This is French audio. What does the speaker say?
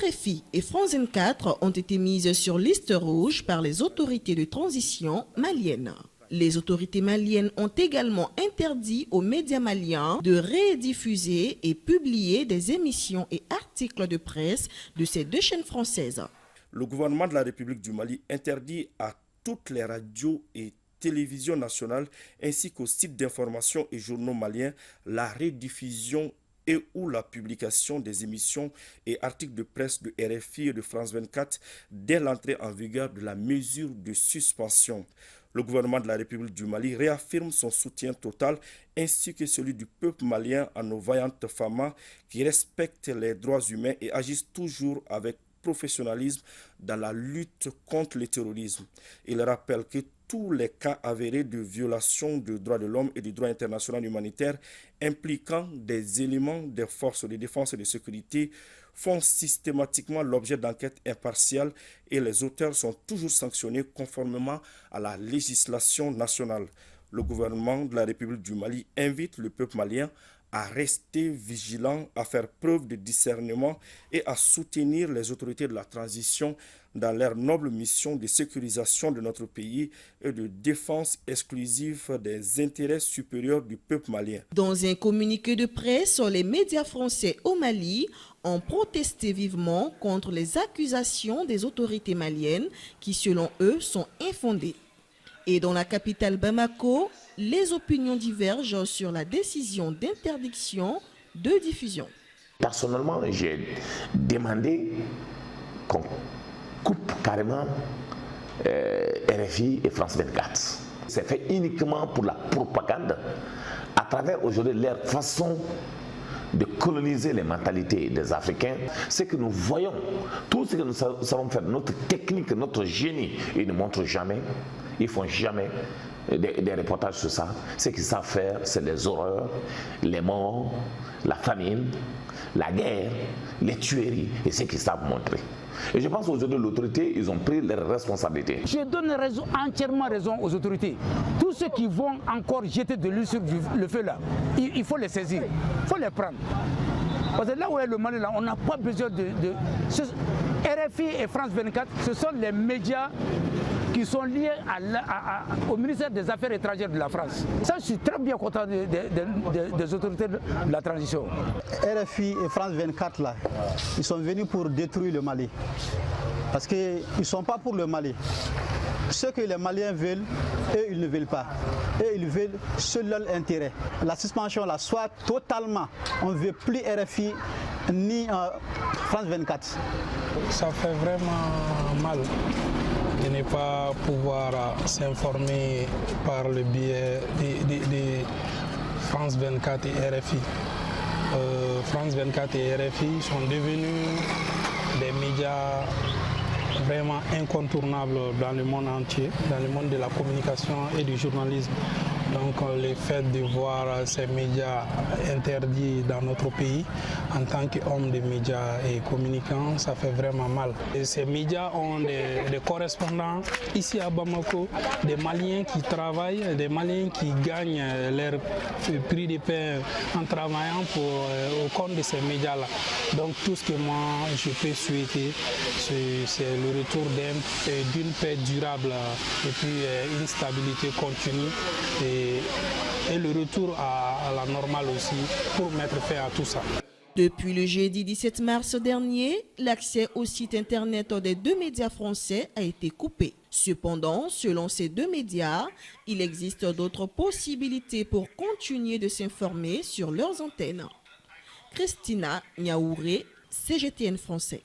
RFI et France 24 ont été mises sur liste rouge par les autorités de transition maliennes. Les autorités maliennes ont également interdit aux médias maliens de rediffuser et publier des émissions et articles de presse de ces deux chaînes françaises. Le gouvernement de la République du Mali interdit à toutes les radios et télévisions nationales ainsi qu'aux sites d'information et journaux maliens la rediffusion et ou la publication des émissions et articles de presse de RFI et de France 24 dès l'entrée en vigueur de la mesure de suspension. Le gouvernement de la République du Mali réaffirme son soutien total ainsi que celui du peuple malien à nos vaillantes femmes qui respectent les droits humains et agissent toujours avec professionnalisme dans la lutte contre le terrorisme. Il rappelle que tous les cas avérés de violation des droits de l'homme et du droit international humanitaire impliquant des éléments des forces de défense et de sécurité font systématiquement l'objet d'enquêtes impartiales et les auteurs sont toujours sanctionnés conformément à la législation nationale. Le gouvernement de la République du Mali invite le peuple malien à rester vigilant, à faire preuve de discernement et à soutenir les autorités de la transition dans leur noble mission de sécurisation de notre pays et de défense exclusive des intérêts supérieurs du peuple malien. Dans un communiqué de presse, les médias français au Mali ont protesté vivement contre les accusations des autorités maliennes qui, selon eux, sont infondées. Et dans la capitale Bamako, les opinions divergent sur la décision d'interdiction de diffusion. Personnellement, j'ai demandé qu'on coupe carrément RFI et France 24. C'est fait uniquement pour la propagande, à travers aujourd'hui leur façon de coloniser les mentalités des Africains. Ce que nous voyons, tout ce que nous savons faire, notre technique, notre génie, ils ne montrent jamais, ils ne font jamais des reportages sur ça. Ce qu'ils savent faire, c'est les horreurs, les morts, la famine, la guerre, les tueries, et ce qu'ils savent montrer. Et je pense qu'aujourd'hui, l'autorité, ils ont pris leurs responsabilités. Je donne entièrement raison aux autorités. Tous ceux qui vont encore jeter de l'huile sur le feu là, il faut les saisir, il faut les prendre. Parce que là où est le Mali, là, on n'a pas besoin de... RFI et France 24, ce sont les médias qui sont liés au ministère des Affaires étrangères de la France. Ça, je suis très bien content des autorités de la transition. RFI et France 24, là, ils sont venus pour détruire le Mali. Parce qu'ils ne sont pas pour le Mali. Ce que les Maliens veulent, eux, ils ne veulent pas. Eux, ils veulent seul leur intérêt. La suspension, là, soit totalement, on ne veut plus RFI ni France 24. Ça fait vraiment mal de ne pas pouvoir s'informer par le biais de France 24 et RFI. France 24 et RFI sont devenus des médias vraiment incontournables dans le monde entier, dans le monde de la communication et du journalisme. Donc le fait de voir ces médias interdits dans notre pays, en tant qu'homme de médias et communicants, ça fait vraiment mal. Et ces médias ont des correspondants ici à Bamako, des Maliens qui travaillent, des Maliens qui gagnent leur prix de pain en travaillant au compte de ces médias-là. Donc tout ce que moi je peux souhaiter, c'est le retour d'une paix durable et puis une stabilité continue et le retour à la normale aussi pour mettre fin à tout ça. Depuis le jeudi 17 mars dernier, l'accès au site internet des deux médias français a été coupé. Cependant, selon ces deux médias, il existe d'autres possibilités pour continuer de s'informer sur leurs antennes. Christina Niaouré, CGTN français.